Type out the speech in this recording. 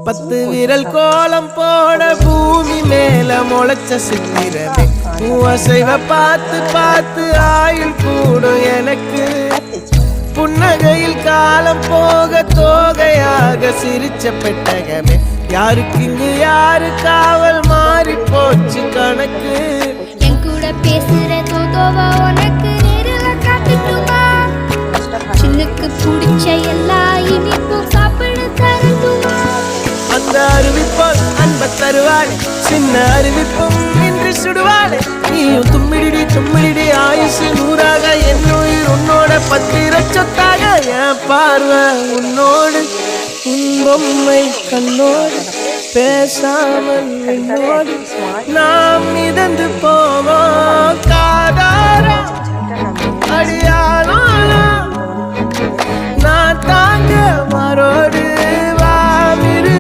10 விரல் கோலம் போட பூமி மேல முளைச்ச சித்திரமே அசைவ பார்த்து பார்த்து ஆயுள் கூடும் எனக்கு புன்னகையில் காலம் போக தோகையாக சிரிச்ச பெட்டகமே யாருக்கு இங்கு யாரு காவல் மாறி போச்சு கணக்கு என் கூட பேசுற தோதோவா உனக்கு நேரில் காட்டுட்டுமா சின்னுக்கு பிடிச்ச எல்லா இனிப்பும் சாப்பிட தரட்டுமா அந்த அறிவிப்போல் அன்ப தருவாளே சின்ன அறிவிப்பும் இன்று சுடுவாளே நீயும் தும்மிடி தும்மிடி ஆயுசு 100ஆக என் உயிர் உன்னோட 10 லட்சத்தாக என் பார்வை உன்னோடு உன் பொம்மை கண்ணோடு பேசாமல் என்னோடு நாம் மிதந்து போவோம் காதாரா அடியாளோ நான் தாங்க மாறோடு